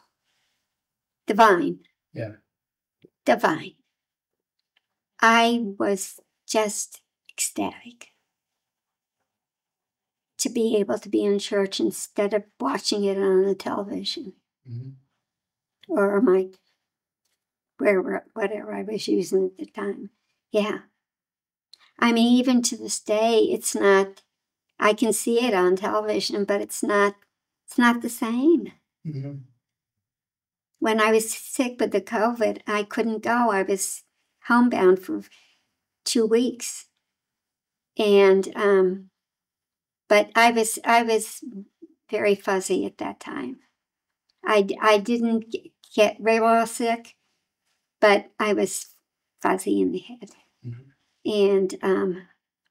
divine. Yeah. Divine. I was just ecstatic to be able to be in church instead of watching it on the television or whatever I was using at the time. Yeah. I mean, even to this day, it's not, I can see it on television, but it's not the same. When I was sick with the COVID, I couldn't go. I was homebound for 2 weeks. And, but I was very fuzzy at that time. I didn't get real sick, but I was fuzzy in the head. And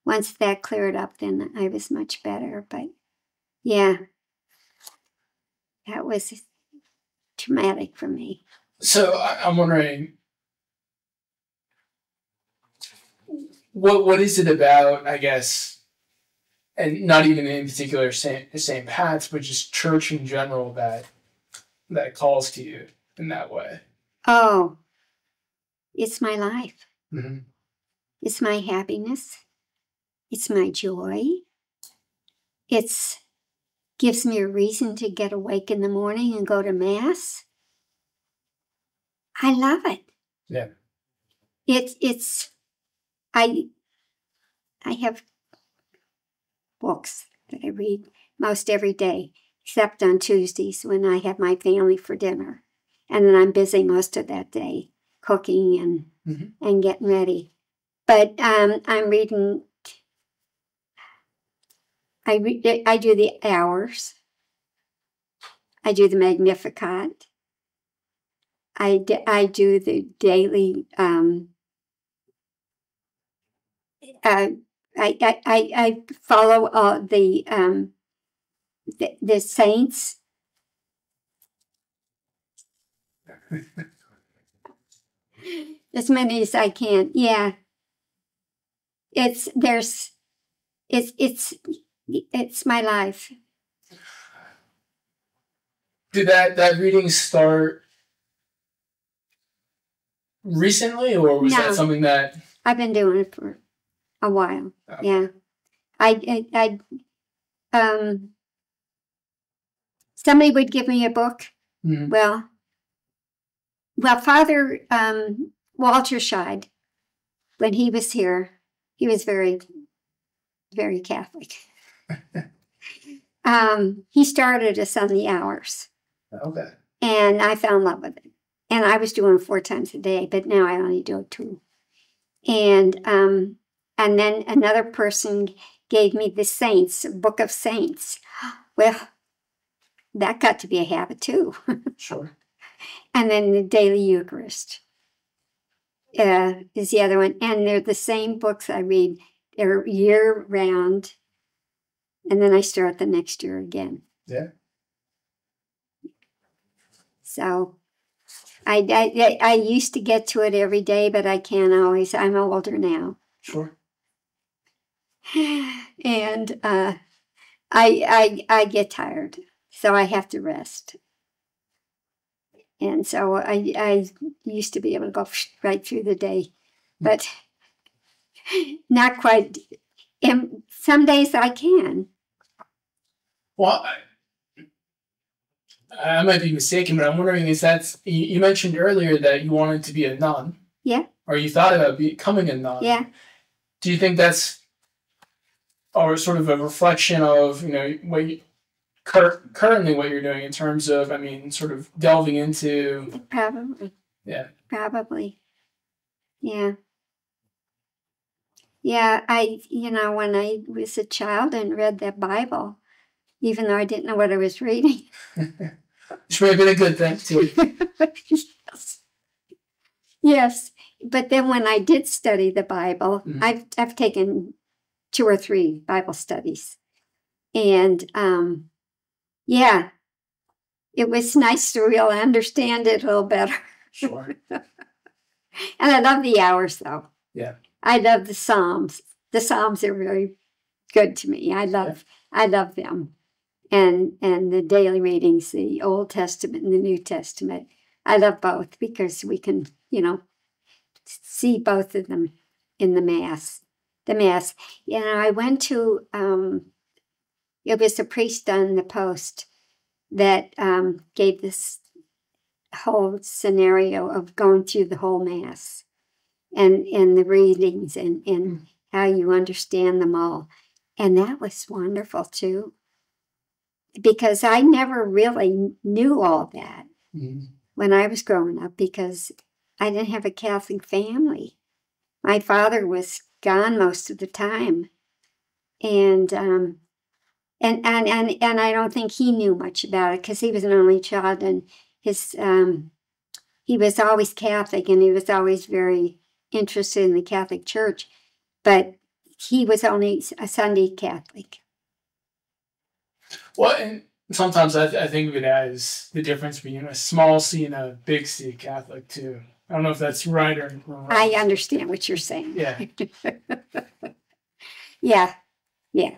once that cleared up, then I was much better. But yeah, that was traumatic for me. So I'm wondering, what is it about, I guess, and not even in particular St. Pat's, but just church in general that calls to you in that way? Oh, it's my life. It's my happiness. It's my joy. It gives me a reason to get awake in the morning and go to Mass. I love it. Yeah. I have books that I read most every day, except on Tuesdays when I have my family for dinner. And then I'm busy most of that day, cooking and getting ready. But I'm reading, I do the Hours. I do the Magnificat. I do the daily, I follow the saints. As many as I can. Yeah. It's my life. Did that reading start recently, or was that something that I've been doing it for a while? Okay. Yeah. I somebody would give me a book. Well, Father Walter Scheid, when he was here, he was very, very Catholic. He started us on the Hours. Okay. And I fell in love with it. And I was doing it 4 times a day, but now I only do it 2. And then another person gave me the Saints, Book of Saints. Well, that got to be a habit too. Sure. And then the Daily Eucharist is the other one. And they're the same books I read. They're year round. And then I start the next year again. Yeah. So I used to get to it every day, but I can't always. I'm older now. Sure. And I get tired, so I have to rest. And so I used to be able to go right through the day, but not quite. And some days I can. Well, I might be mistaken, but I'm wondering, is that, you mentioned earlier that you wanted to be a nun. Yeah. Or you thought about becoming a nun. Yeah. Do you think that's or sort of a reflection of, what you, currently what you're doing in terms of, sort of delving into... Probably. Yeah. Probably. Yeah. Yeah, when I was a child and read the Bible, even though I didn't know what I was reading. Which may have been a good thing, too. Yes. Yes. But then when I did study the Bible, I've taken 2 or 3 Bible studies. And, yeah, it was nice to really understand it a little better. Sure. And I love the hours, though. Yeah. I love the Psalms. The Psalms are very good to me. I love them. And the daily readings, the Old Testament and the New Testament. I love both because we can, see both of them in the Mass. The Mass. I went to, it was a priest on the post that gave this whole scenario of going through the whole Mass and the readings and how you understand them all. And that was wonderful, too. Because I never really knew all that when I was growing up because I didn't have a Catholic family. My father was gone most of the time. And I don't think he knew much about it because he was an only child and he was always Catholic and he was always very interested in the Catholic Church, but he was only a Sunday Catholic. Well, and sometimes I think of it as the difference between a small C and a big C Catholic, too. I don't know if that's right or wrong. I understand what you're saying. Yeah. Yeah.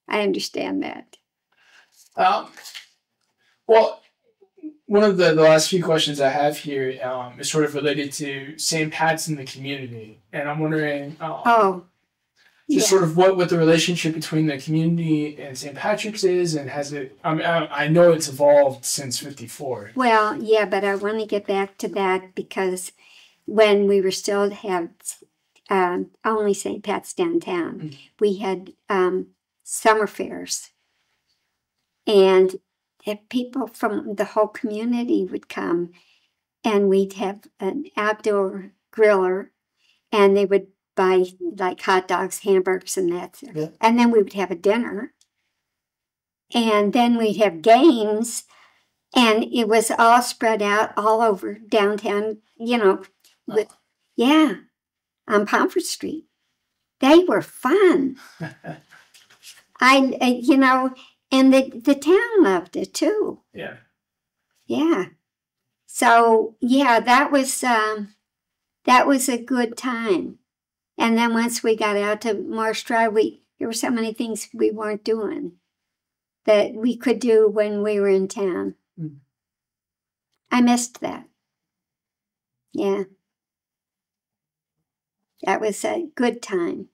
I understand that. Well, one of the last few questions I have here is sort of related to St. Pat's in the community. And I'm wondering... Just sort of what the relationship between the community and St. Patrick's is, and has it... I know it's evolved since 54. Well, yeah, but I want to get back to that because when we were still had only St. Pat's downtown, we had summer fairs. And people from the whole community would come, and we'd have an outdoor griller, and they would buy like hot dogs, hamburgers, and that. Yeah. And then we would have a dinner. And then we'd have games. And it was all spread out all over downtown, on Pomfret Street. They were fun. And the town loved it too. Yeah. Yeah. So, yeah, that was a good time. And then once we got out to Marsh Drive, there were so many things we weren't doing that we could do when we were in town. I missed that. Yeah. That was a good time.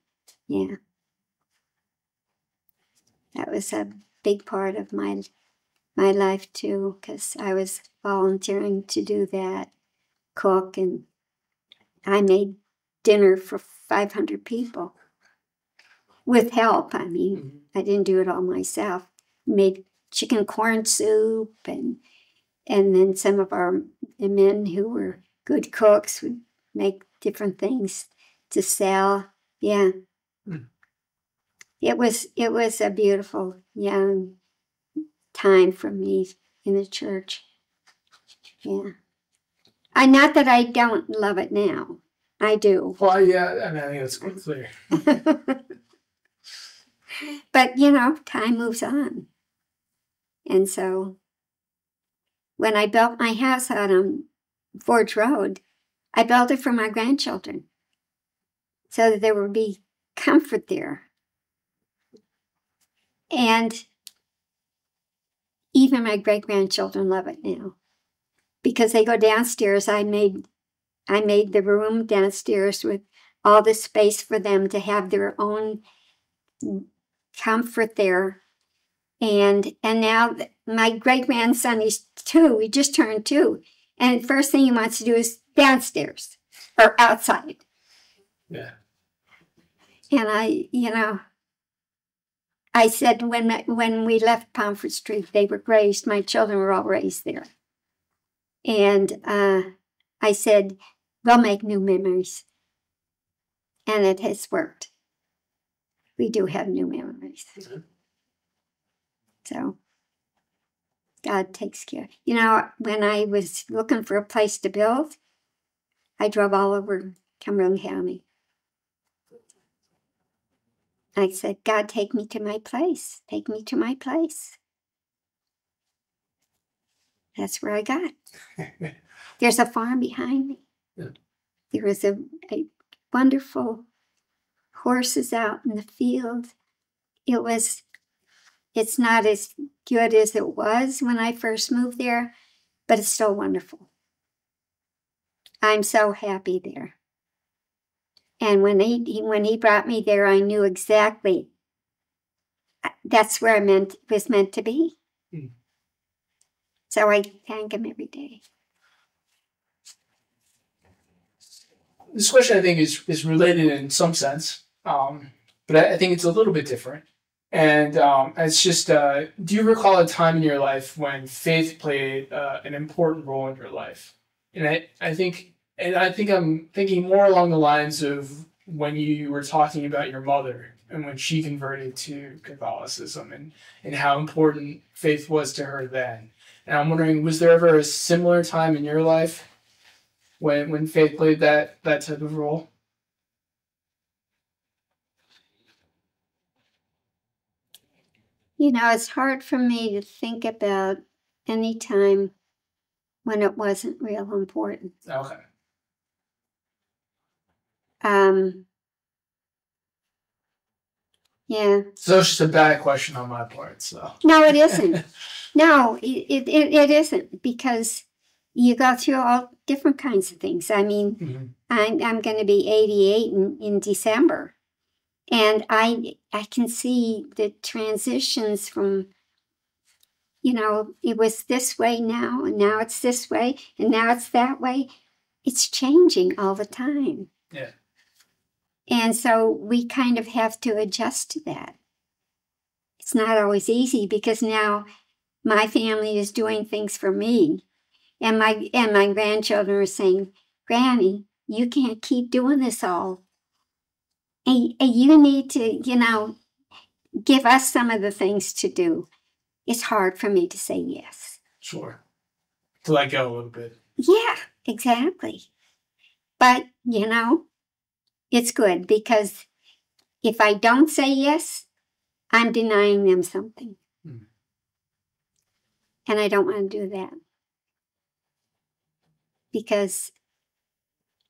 Yeah. That was a big part of my life, too, because I was volunteering to do that, cook, and I made dinner for 500 people with help. I mean, I didn't do it all myself. Made chicken corn soup, and then some of our men who were good cooks would make different things to sell. Yeah. it was a beautiful young time for me in the church. Yeah. Not that I don't love it now. I do. Well, yeah, I mean, I think that's quite clear. But, time moves on. And so when I built my house out on Forge Road, I built it for my grandchildren so that there would be comfort there. And even my great-grandchildren love it now because they go downstairs. I made the room downstairs with all the space for them to have their own comfort there. And now my great-grandson is 2. He just turned 2. And the first thing he wants to do is downstairs or outside. Yeah. And I said when we left Pomfret Street, they were raised, my children were all raised there. And I said, we'll make new memories. And it has worked. We do have new memories. Mm-hmm. So God takes care. When I was looking for a place to build, I drove all over Cumberland County. I said, God, take me to my place. Take me to my place. That's where I got. There's a farm behind me. Yeah. There was a wonderful horses out in the field. It's not as good as it was when I first moved there, but it's still wonderful. I'm so happy there. And when he brought me there, I knew exactly that's where I was meant to be. Mm. So I thank him every day. This question, I think, is related in some sense, but I think it's a little bit different. And it's just, do you recall a time in your life when faith played an important role in your life? And I think I'm thinking more along the lines of when you were talking about your mother and when she converted to Catholicism and how important faith was to her then. And I'm wondering, was there ever a similar time in your life when faith played that type of role? It's hard for me to think about any time when it wasn't real important. Okay. Yeah. So it's just a bad question on my part. So. No, it isn't. No, it isn't, because you go through all different kinds of things. I mean, mm-hmm. I'm going to be 88 in December, and I can see the transitions from, it was this way now, and now it's this way, and now it's that way. It's changing all the time. Yeah. And so we kind of have to adjust to that. It's not always easy because now my family is doing things for me. And my grandchildren are saying, Granny, you can't keep doing this all. And you need to, give us some of the things to do. It's hard for me to say yes. Sure. To let go a little bit. Yeah, exactly. But, it's good because if I don't say yes, I'm denying them something. Mm. And I don't want to do that. Because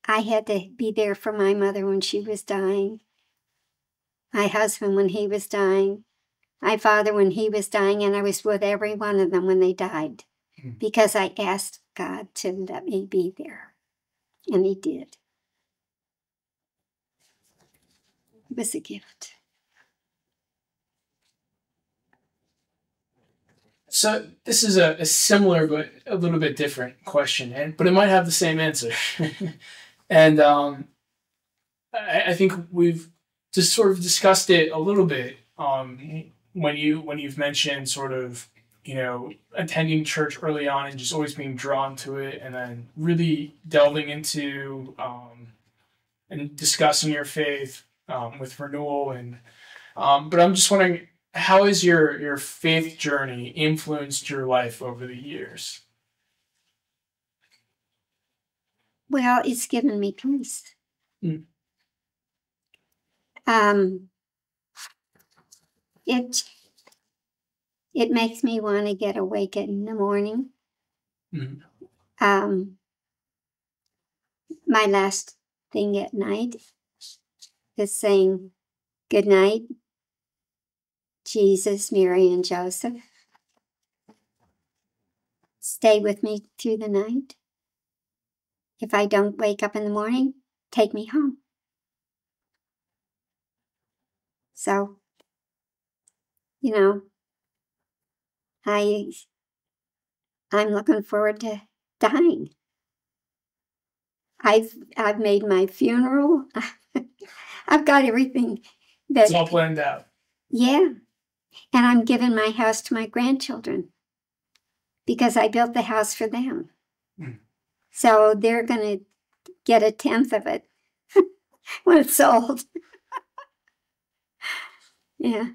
I had to be there for my mother when she was dying, my husband when he was dying, my father when he was dying, and I was with every one of them when they died. Mm. Because I asked God to let me be there. And he did. It was a gift. So this is a similar but a little bit different question, but it might have the same answer. And I think we've just sort of discussed it a little bit when you've mentioned sort of, attending church early on and just always being drawn to it, and then really delving into and discussing your faith with renewal and But I'm just wondering, how has your faith journey influenced your life over the years? Well, it's given me peace. Mm. Um, it it makes me want to get awake in the morning. Mm. My last thing at night is saying, "Good night, Jesus, Mary, and Joseph. Stay with me through the night. If I don't wake up in the morning, take me home." So, I'm looking forward to dying. I've made my funeral. I've got everything that. It's all planned out. Yeah. And I'm giving my house to my grandchildren because I built the house for them. Mm. So they're going to get 1/10 of it when it's sold. Yeah.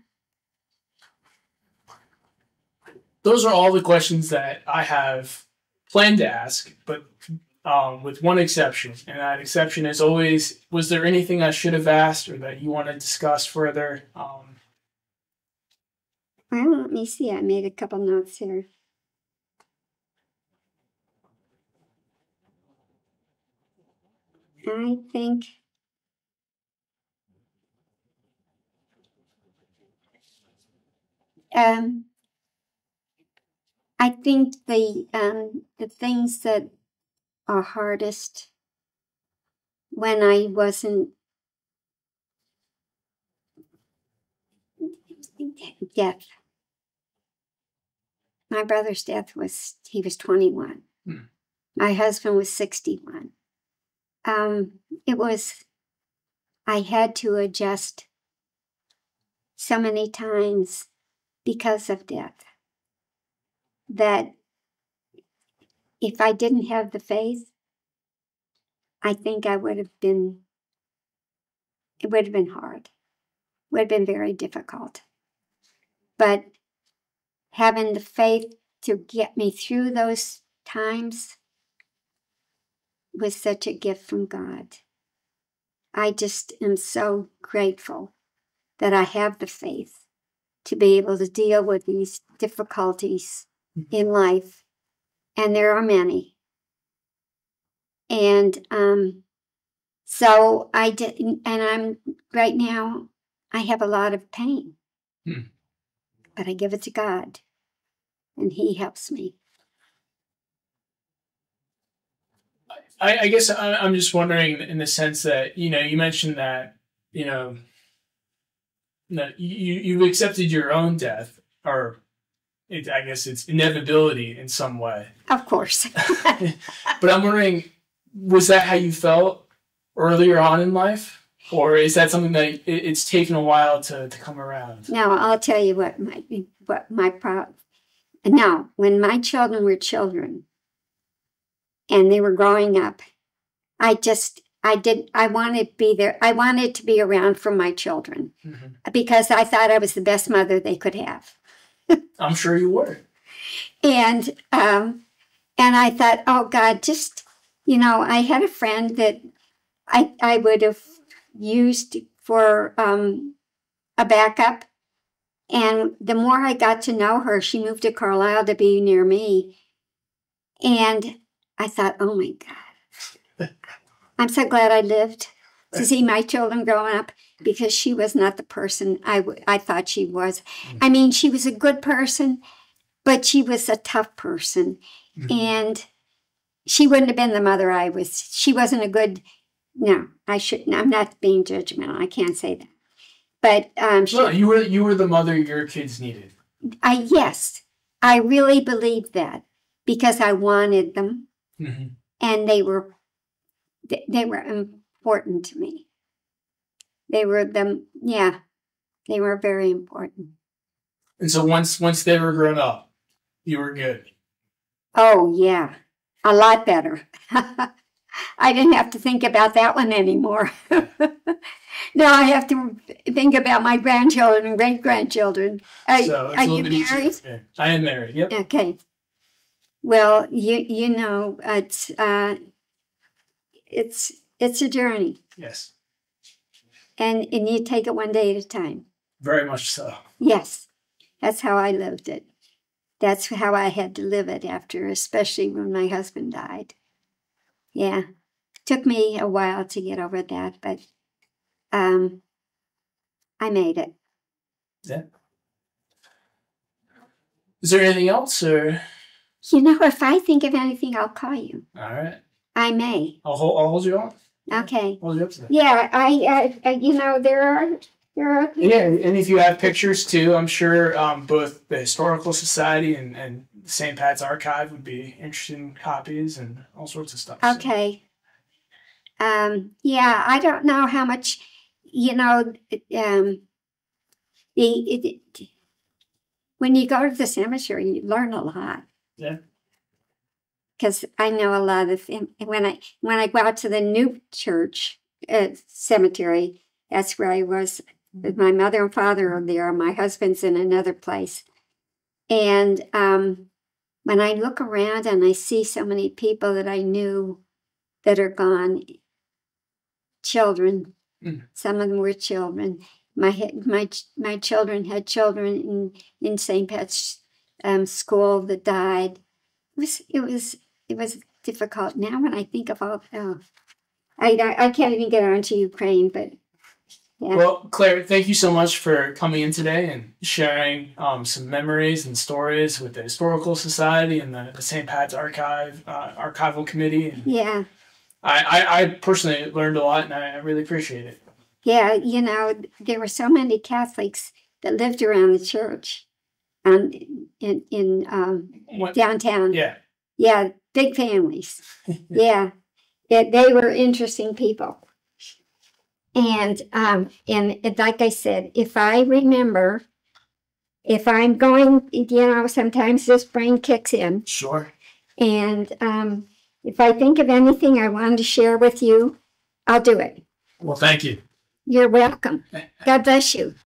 Those are all the questions that I have planned to ask, but with one exception. And that exception is always, was there anything I should have asked or that you want to discuss further? Well, let me see. I made a couple notes here. I think the things that are hardest when I wasn't death. My brother's death he was 21. Hmm. My husband was 61. I had to adjust so many times because of death that if I didn't have the faith, I think it would have been hard. It would have been very difficult. But having the faith to get me through those times was such a gift from God. I just am so grateful that I have the faith to be able to deal with these difficulties in life. And there are many. And so I did, and right now, I have a lot of pain. Hmm. But I give it to God, and He helps me. I guess I'm just wondering in the sense that, you mentioned that, that you've accepted your own death, or I guess it's inevitability in some way. Of course. But I'm wondering, was that how you felt earlier on in life? Or is that something that it's taken a while to come around? No, I'll tell you what my problem. Now, when my children were children and they were growing up, I wanted to be there. I wanted to be around for my children. Mm-hmm. Because I thought I was the best mother they could have. I'm sure you were. And I thought, oh God, just, I had a friend that I would have used for a backup. And the more I got to know her, she moved to Carlisle to be near me. And I thought, oh my God, I'm so glad I lived to see my children growing up, because she was not the person I thought she was. I mean, she was a good person, but she was a tough person. Mm-hmm. And she wouldn't have been the mother I was. She wasn't a good, no, I shouldn't. I'm not being judgmental. I can't say that. But well, you were the mother your kids needed. Yes, I really believed that, because I wanted them, mm-hmm. and they were important to me. They were very important. And so once they were grown up, you were good. Oh yeah, a lot better. I didn't have to think about that one anymore. Now I have to think about my grandchildren and great-grandchildren. So it's Are a you little bit easier. married? Yeah. I am married. Yep. Okay. Well, you know, it's a journey, Yes. and you take it one day at a time. Very much so. Yes, that's how I lived it. That's how I had to live it after, especially when my husband died. Yeah, took me a while to get over that, but I made it. Yeah. Is there anything else, or? You know, if I think of anything, I'll call you. All right. I may. I'll hold you on. Okay. Hold you up to that. Yeah, I you know, there are. Yeah, and if you have pictures too, I'm sure both the Historical Society and St. Pat's Archive would be interested in copies and all sorts of stuff. Okay. Yeah, I don't know how much, you know, when you go to the cemetery, you learn a lot. Yeah. Because I know a lot of when I go out to the new church cemetery, that's where I was. My mother and father are there. My husband's in another place. And when I look around and I see so many people that I knew that are gone, children, some of them were children. My children had children in St. Pat's school that died. It was difficult. Now when I think of all, I can't even get on to Ukraine, but yeah. Well, Claire, thank you so much for coming in today and sharing some memories and stories with the Historical Society and the St. Pat's Archival Committee. And yeah. I personally learned a lot, and I really appreciate it. Yeah, you know, there were so many Catholics that lived around the church in downtown. Yeah. Yeah, big families. Yeah. They were interesting people. And like I said, if I remember, if I'm going, you know, sometimes this brain kicks in. Sure. And if I think of anything I wanted to share with you, I'll do it. Well, thank you. You're welcome. God bless you.